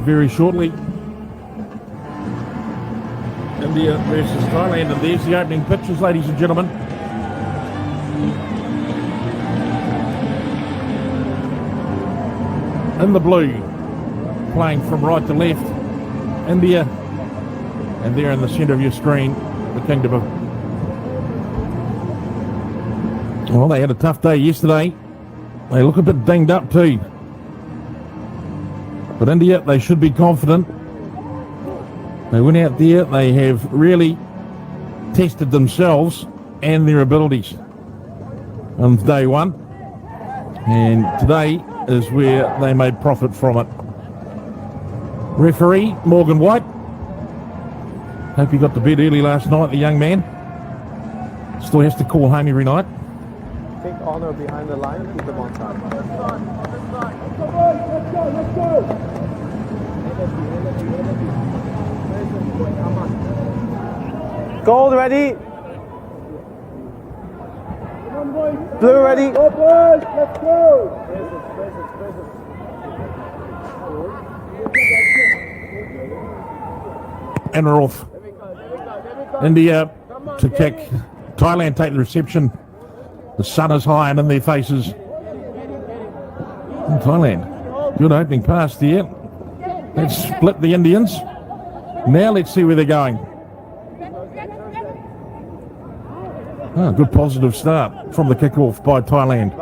very shortly. India versus Thailand, and there's the opening pictures, ladies and gentlemen. In the blue, playing from right to left, India, and there in the centre of your screen, the Kingdom of... Well, they had a tough day yesterday. They look a bit dinged up too. But India, they should be confident. They went out there, they have really tested themselves and their abilities on day one. And today is where they made profit from it. Referee, Morgan White. Hope he got to bed early last night, the young man. Still has to call home every night. Take honor behind the line, keep them on time. Let's go! Gold ready. Blue ready. Let's go. And we're off. India to kick. Thailand take the reception. The sun is high and in their faces. And Thailand, good opening pass there. Let's split the Indians. Now let's see where they're going. Good positive start from the kick-off by Thailand.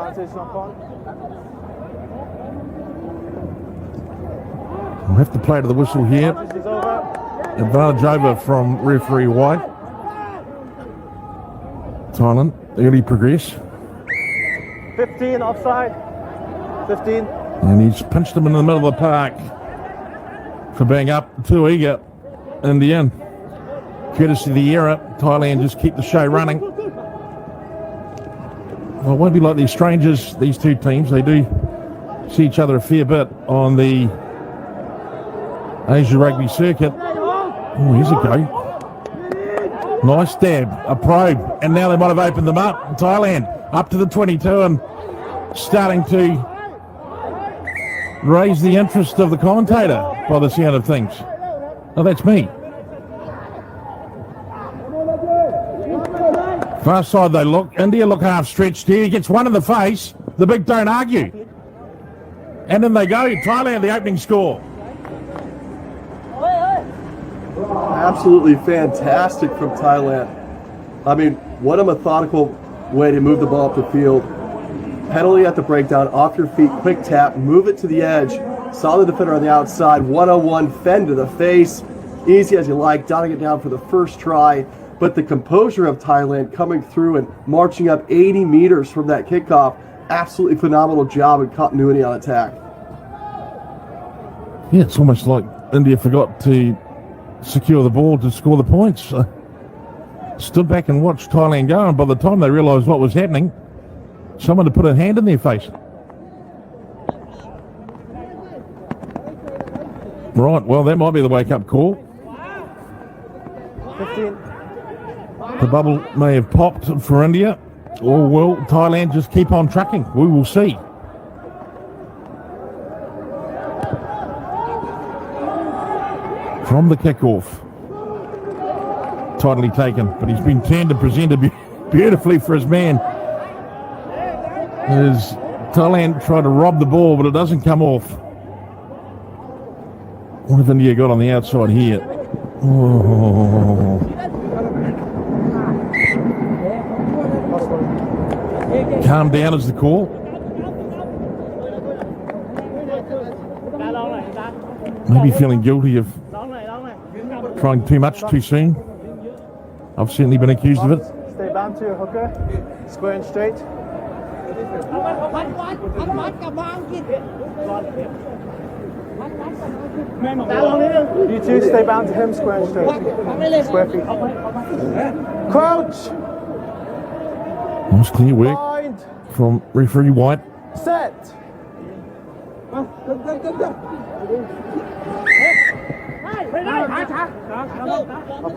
We'll have to play to the whistle here. Advantage over from referee White. Thailand, early progress. 15 offside. 15. And he's pinched him in the middle of the park for being up too eager in the end. Courtesy of the error, Thailand just keep the show running. Well, it won't be like these strangers, these two teams. They do see each other a fair bit on the Asia Rugby circuit. Oh, here's a go. Nice stab, a probe, and now they might have opened them up. Thailand up to the 22 and starting to raise the interest of the commentator by the sound of things. Oh, that's me. Far side they look. India look half stretched here. He gets one in the face. The big don't argue. And then they go. Thailand, the opening score. Absolutely fantastic from Thailand. I mean, what a methodical way to move the ball up the field. Penalty at the breakdown, off your feet, quick tap, move it to the edge. Saw the defender on the outside, one-on-one, fend to the face. Easy as you like, dotting it down for the first try. But the composure of Thailand coming through and marching up 80 meters from that kickoff, absolutely phenomenal job in continuity on attack. Yeah, it's almost like India forgot to secure the ball to score the points. Stood back and watched Thailand go, and by the time they realised what was happening, someone had put a hand in their face. Right, well, that might be the wake-up call. 15. The bubble may have popped for India, or will Thailand just keep on trucking? We will see. From the kickoff. Tightly taken, but he's been turned and presented beautifully for his man. As Thailand tried to rob the ball, but it doesn't come off. What have India got on the outside here? Oh. Calm down is the call. Maybe feeling guilty of trying too much too soon. I've certainly been accused of it. Stay bound to your hooker. Square and straight. You two stay bound to him, square and straight. Square feet. Crouch. Nice clear work from referee White. Set.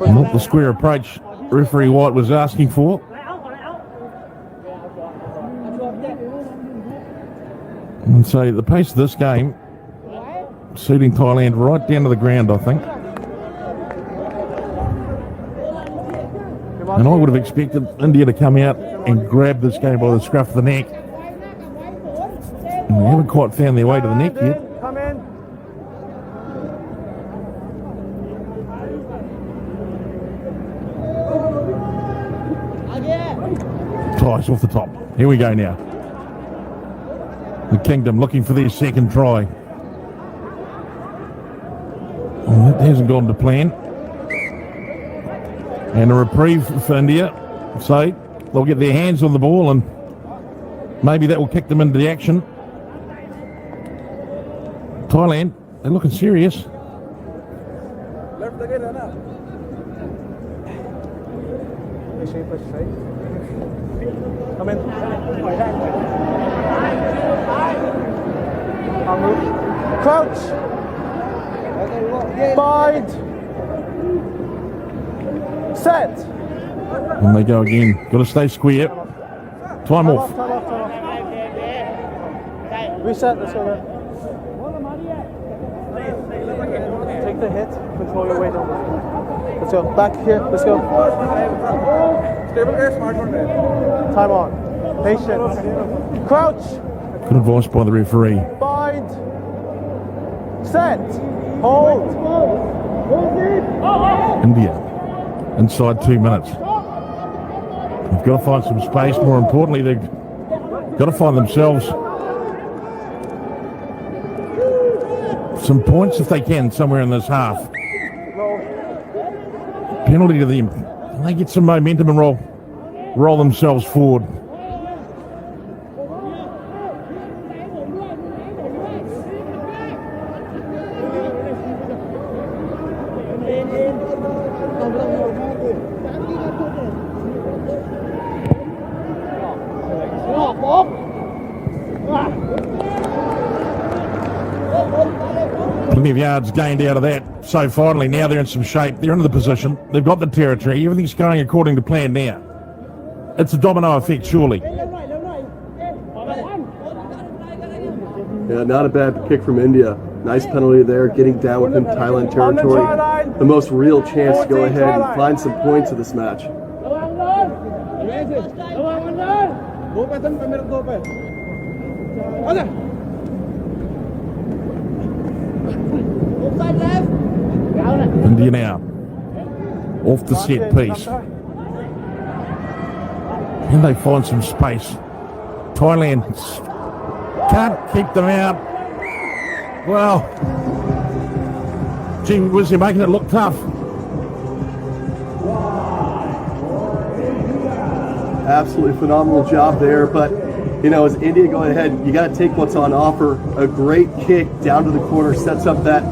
Not the square approach referee White was asking for. And so the pace of this game suiting Thailand right down to the ground, I think. And I would have expected India to come out and grab this game by the scruff of the neck. And they haven't quite found their way to the neck yet. Come in. Ties off the top. Here we go now. The Kingdom looking for their second try. Oh, that hasn't gone to plan. And a reprieve for India. So they'll get their hands on the ball and maybe that will kick them into the action. Thailand, they're looking serious. Come in. Crouch. Bind. Set. And they go again. Got to stay square. Time off. Time off. Reset. Let's go there. Take the hit. Control your weight over. Let's go. Back here. Let's go. Time on. Patience. Crouch. Good advice by the referee. Bind. Set. Hold. India inside 2 minutes. They've got to find some space. More importantly, they've got to find themselves some points if they can somewhere in this half. Penalty to them. Can they get some momentum and roll themselves forward? Plenty of yards gained out of that. So finally, now they're in some shape. They're into the position. They've got the territory. Everything's going according to plan now. It's a domino effect, surely. Yeah, not a bad kick from India. Nice penalty there, getting down within Thailand territory. The most real chance to go ahead and find some points in this match. India now off the set piece. Can they find some space? Thailand can't keep them out. Well, gee whiz, they're making it look tough. Absolutely phenomenal job there, but you know, as India go ahead, you got to take what's on offer. A great kick down to the corner sets up that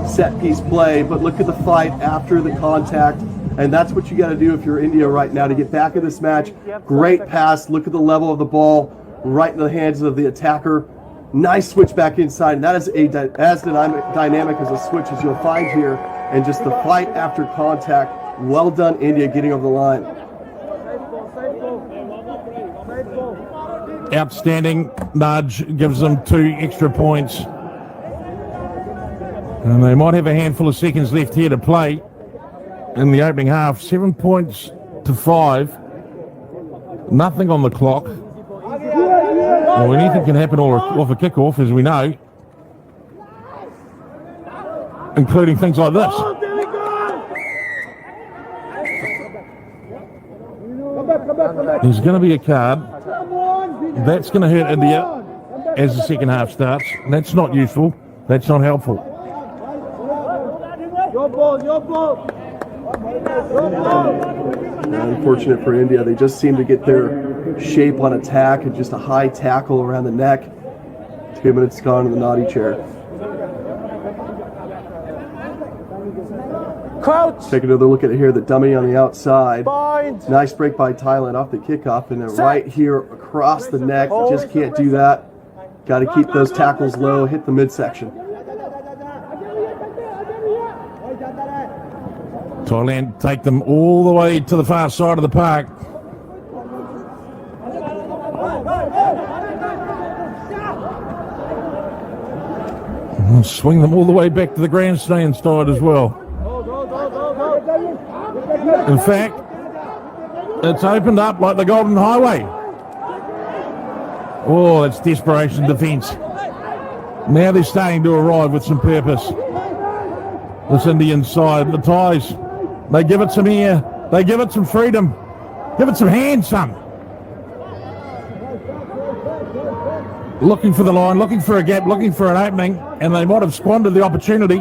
set piece play, but look at the fight after the contact, and that's what you got to do if you're India right now to get back in this match. Great pass. Look at the level of the ball right in the hands of the attacker. Nice switch back inside, and that is as dynamic as a switch as you'll find here. And just the fight after contact. Well done, India, getting over the line. Outstanding nudge, gives them 2 extra points. And they might have a handful of seconds left here to play in the opening half. 7 points to 5. Nothing on the clock. Well, anything can happen off a kickoff, as we know, including things like this. There's going to be a card. That's going to hurt India as the second half starts. That's not useful. That's not helpful. Unfortunate for India. They just seem to get their shape on attack and just a high tackle around the neck. 2 minutes gone in the naughty chair. Crouch. Take another look at it here. The dummy on the outside. Bind. Nice break by Thailand off the kickoff, and then right here across the neck. Just can't do that. Got to keep those tackles low. Hit the midsection. Thailand take them all the way to the far side of the park. And swing them all the way back to the grandstand side as well. In fact, it's opened up like the Golden Highway. Oh, it's desperation defence. Now they're starting to arrive with some purpose. This Indian side, the Thais, they give it some air, they give it some freedom, give it some hands, son. Looking for the line, looking for a gap, looking for an opening, and they might have squandered the opportunity.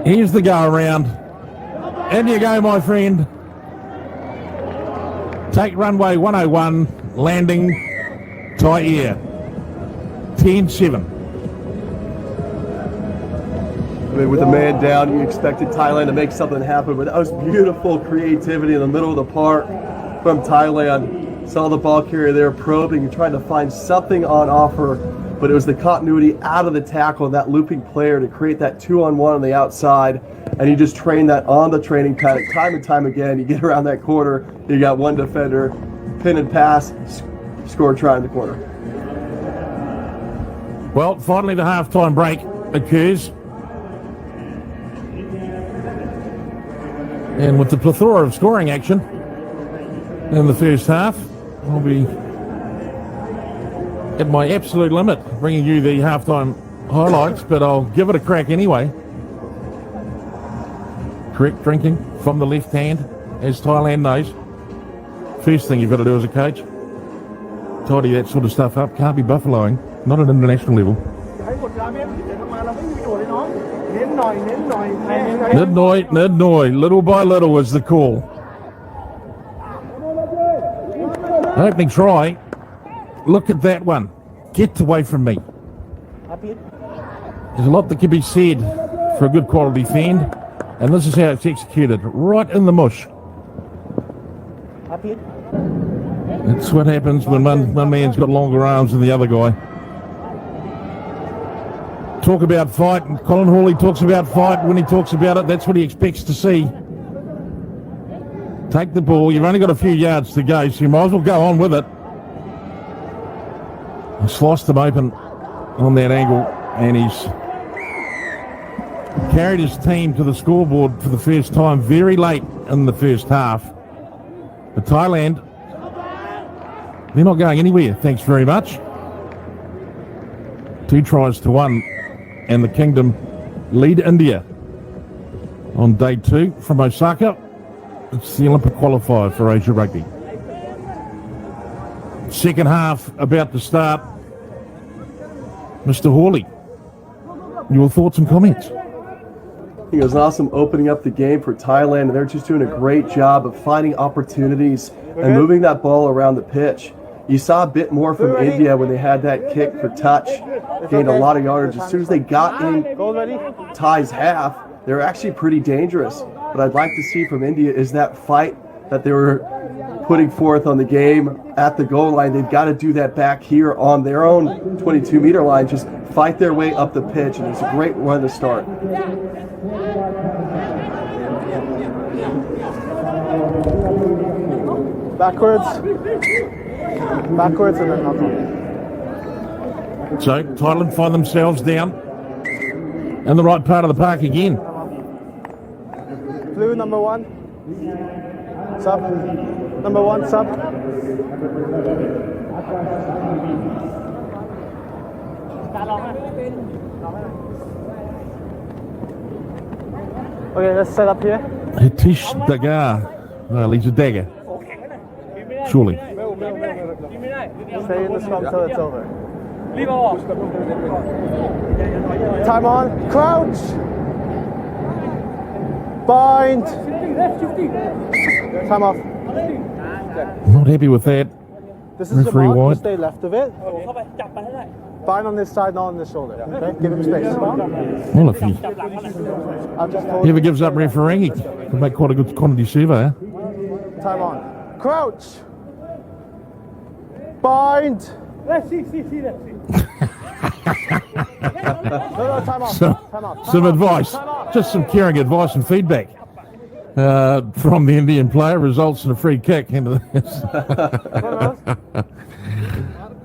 Here's the go around. In you go, my friend. Take runway 101, landing Thai Air. 10-7. I mean, with the man down, you expected Thailand to make something happen, but that was beautiful creativity in the middle of the park from Thailand. Saw the ball carrier there probing and trying to find something on offer, but it was the continuity out of the tackle and that looping player to create that 2-on-1 on the outside, and you just train that on the training paddock time and time again. You get around that corner, you got one defender, pin and pass, score try in the corner. Well, finally the halftime break occurs. And with the plethora of scoring action in the first half, I'll be at my absolute limit bringing you the halftime highlights, but I'll give it a crack anyway. Correct drinking from the left hand, as Thailand knows. First thing you've got to do as a coach, tidy that sort of stuff up. Can't be buffaloing, not at international level. Nid noi, little by little is the call. Opening try. Look at that one. Get away from me. There's a lot that can be said for a good quality fend, and this is how it's executed. Right in the mush. That's what happens when one man's got longer arms than the other guy. Talk about fight, and Colin Hawley talks about fight. When he talks about it, that's what he expects to see. Take the ball. You've only got a few yards to go, so you might as well go on with it. He sliced them open on that angle, and he's carried his team to the scoreboard for the first time very late in the first half. But Thailand, they're not going anywhere, thanks very much. 2 tries to 1, and the Kingdom lead India on day 2 from Osaka. It's the Olympic qualifier for Asia Rugby. Second half about to start. Mr. Hawley, your thoughts and comments? I think it was awesome opening up the game for Thailand, and they're just doing a great job of finding opportunities and moving that ball around the pitch. You saw a bit more from India when they had that kick for touch, gained a lot of yardage. As soon as they got in Thai's half, they were actually pretty dangerous. What I'd like to see from India is that fight that they were putting forth on the game at the goal line. They've got to do that back here on their own 22-meter line, just fight their way up the pitch, and it's a great run to start. Backwards, and then up. So Thailand find themselves down in the right part of the park again. Blue number 1. Sub. Number 1 sub. Okay, let's set up here. Hitish Dagar. Well, he's a dagger. Surely. Stay in the scrum till it's over. Time on. Crouch. Bind. Time off. Not happy with that. This is Referee your mark. You White. stay left of it. Bind on this side, not on this shoulder. Okay? Give him space. Well, if he I'll just hold. ever gives up refereeing, he could make quite a good quantity survey. Time on. Crouch. Bind. No, time off. Time off. Some advice, just some caring advice and feedback from the Indian player results in a free kick into this.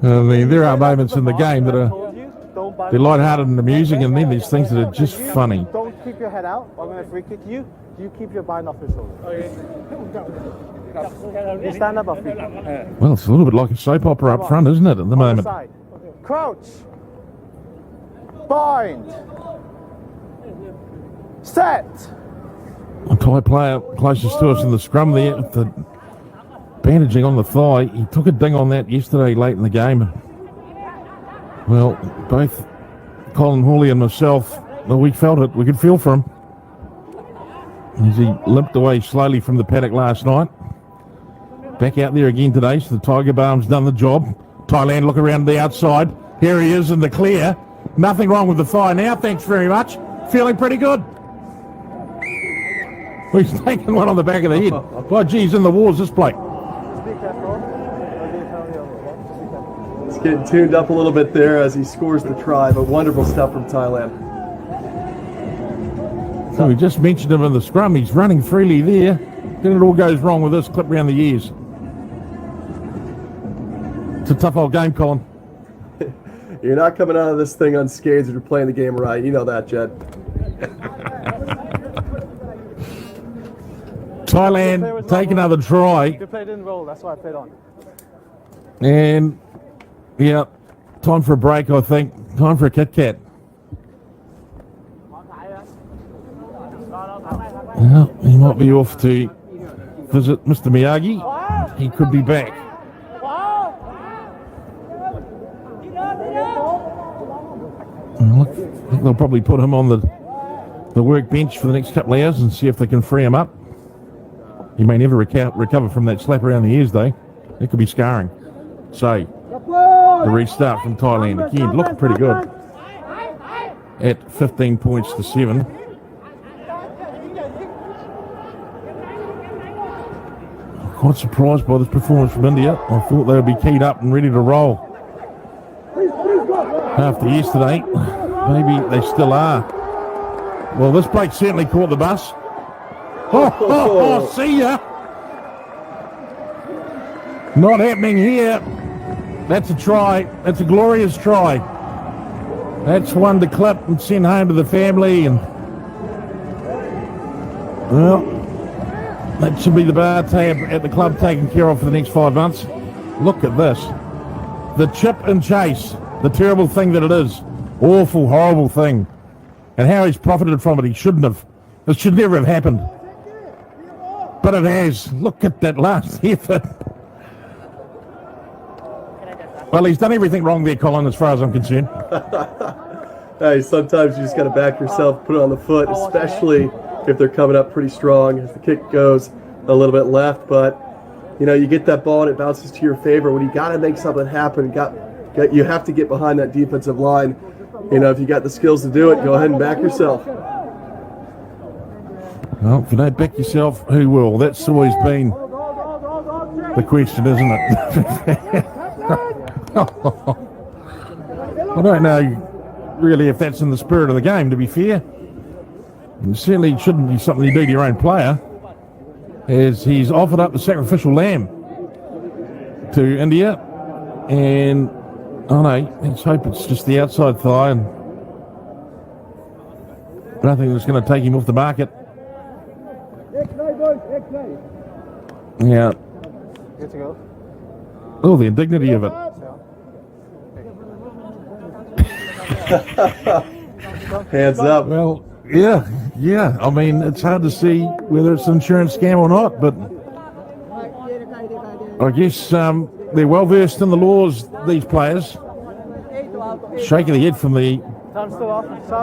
I mean, there are moments in the game that are they're lighthearted and amusing, and then there's things that are just funny. Don't keep your head out. I'm going to free kick you. You keep your bind off your shoulder. You stand up, off feet. Well, it's a little bit like a soap opera up front, isn't it, at the moment? Side. Crouch. Bind. Set. A Thai player closest to us in the scrum there, with the bandaging on the thigh. He took a ding on that yesterday late in the game. Well, both Colin Hawley and myself, well, we felt it. We could feel for him as he limped away slowly from the paddock last night. Back out there again today, so the Tiger Balm's done the job. Thailand look around the outside. Here he is in the clear. Nothing wrong with the thigh now, thanks very much. Feeling pretty good. He's taken one on the back of the head. Oh, geez, in the wars, this bloke. He's getting tuned up a little bit there as he scores the try, but wonderful stuff from Thailand. So we just mentioned him in the scrum. He's running freely there. Then it all goes wrong with this clip round the ears. It's a tough old game, Colin. You're not coming out of this thing unscathed if you're playing the game right. You know that, Jed. Thailand take another try. Your play didn't roll, that's why I played on. And, yeah, time for a break, I think. Time for a Kit Kat. Well, he might be off to visit Mr. Miyagi. He could be back. Well, I think they'll probably put him on the workbench for the next couple of hours and see if they can free him up. He may never recover from that slap around the ears, though. It could be scarring. So, the restart from Thailand again, looking pretty good. At 15 points to 7. Quite surprised by this performance from India. I thought they would be keyed up and ready to roll after yesterday. Maybe they still are. Well, this bloke certainly caught the bus. Oh, see ya. Not happening here. That's a try. That's a glorious try. That's one to clip and send home to the family. And well, that should be the bar tab at the club taken care of for the next 5 months. Look at this. The chip and chase. The terrible thing that it is. Awful, horrible thing. And how he's profited from it, he shouldn't have. It should never have happened. But it has. Look at that last effort. Well, he's done everything wrong there, Colin, as far as I'm concerned. Hey, sometimes you just got to back yourself, put it on the foot, especially if they're coming up pretty strong. As the kick goes a little bit left, but you know, you get that ball and it bounces to your favor. When you got to make something happen, you have to get behind that defensive line. You know, if you got the skills to do it, go ahead and back yourself. Well, if you don't back yourself, who will? That's always been the question, isn't it? I don't know really if that's in the spirit of the game, to be fair. It certainly shouldn't be something you do to your own player, as he's offered up the sacrificial lamb to India. And, oh no, let's hope it's just the outside thigh and nothing that's going to take him off the market. Yeah. Good to go. Oh, the indignity of it. Hands up. Well, yeah. I mean, it's hard to see whether it's an insurance scam or not, but I guess they're well versed in the laws, these players. Shaking the head from the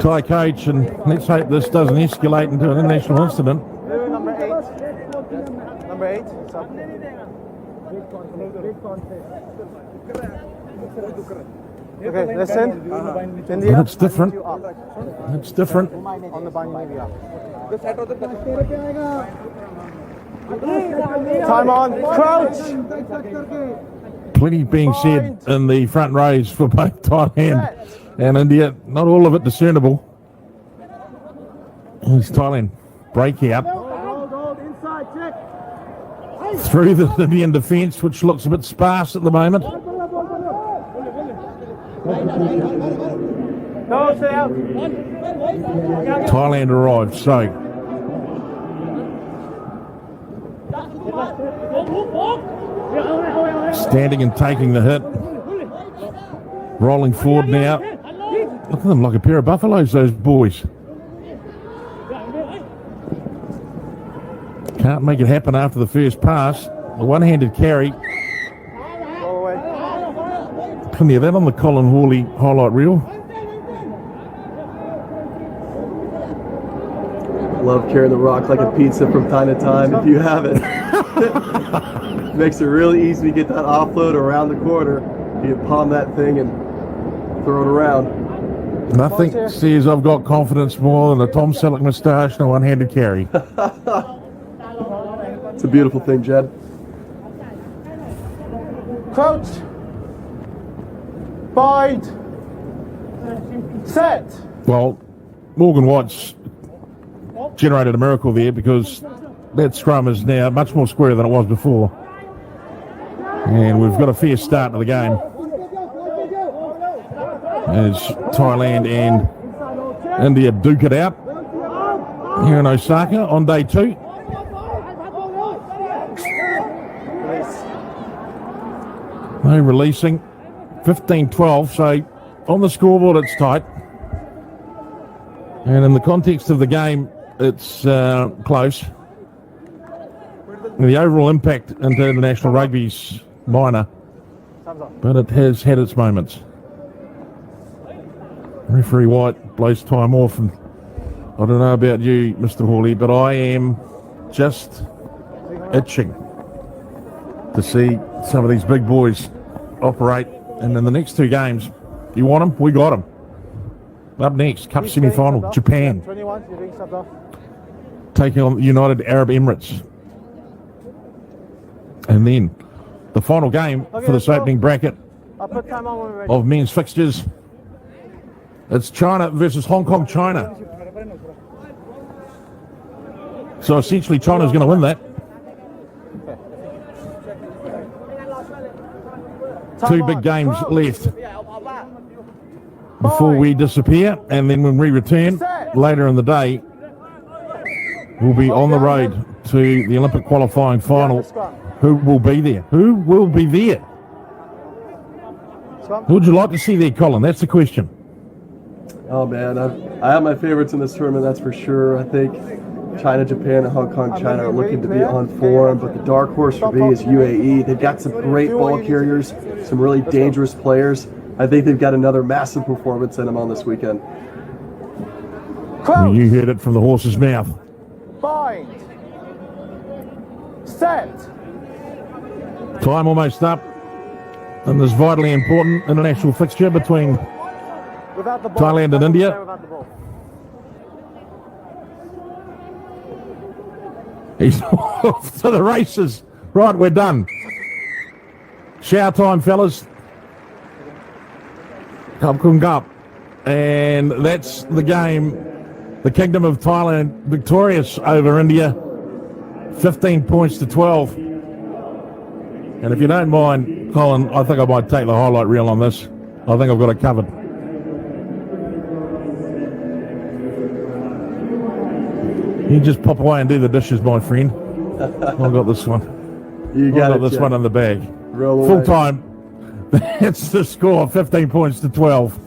Thai coach, and let's hope this doesn't escalate into an international incident. Number 8. Number 8. Okay, listen. India, But it's different. It's different. on the bind maybe up. Time on. Crouch. Plenty being said in the front rows for both Thailand and India. Not all of it discernible. Here's Thailand. Breakout. Through the Indian defence, which looks a bit sparse at the moment. No, stay out. Thailand arrived. So standing and taking the hit. Rolling forward now. Look at them like a pair of buffaloes, those boys. Can't make it happen after the first pass. The one-handed carry. Go away. Plenty of that on the Colin Hawley highlight reel. Love carrying the rock like a pizza from time to time if you have it. Makes it really easy to get that offload around the corner. You can palm that thing and throw it around. Nothing says I've got confidence more than a Tom Selleck moustache and a one-handed carry. It's a beautiful thing, Jed. Crouch. Bide. Set. Well, Morgan White's generated a miracle there because that scrum is now much more square than it was before. And we've got a fair start to the game as Thailand and India duke it out here in Osaka on day 2. No releasing. 15-12, so on the scoreboard it's tight. And in the context of the game, it's close. The overall impact into international rugby's minor, but it has had its moments. Referee White blows time off, and I don't know about you, Mr. Hawley, but I am just itching to see some of these big boys operate. And in the next 2 games, you want them? We got them. Up next, Cup semi-final, Japan 21, you're being subbed off. taking on the United Arab Emirates. And then the final game for this opening bracket I'll put time on when we're ready. of men's fixtures. It's China versus Hong Kong, China. So essentially China's going to win that. 2 big games left before we disappear, and then when we return later in the day, we'll be on the road to the Olympic qualifying final. Who will be there? Who will be there? Who would you like to see there, Colin? That's the question. Oh man, I have my favorites in this tournament, that's for sure. I think China, Japan, and Hong Kong, China are looking to be on form, but the dark horse for me is UAE. They've got some great ball carriers, some really dangerous players. I think they've got another massive performance in them on this weekend. You heard it from the horse's mouth. Bind. Set. Time almost up in this vitally important international fixture between Without the ball. Thailand and India. Without the ball. He's off to the races. Right, we're done. Shower time, fellas. Cup Kung Cup. And that's the game. The Kingdom of Thailand victorious over India. 15 points to 12. And if you don't mind, Colin, I think I might take the highlight reel on this. I think I've got it covered. You just pop away and do the dishes, my friend. I've got this one. You got I've got this one in the bag. Roll away. Full time. That's the score, 15 points to 12.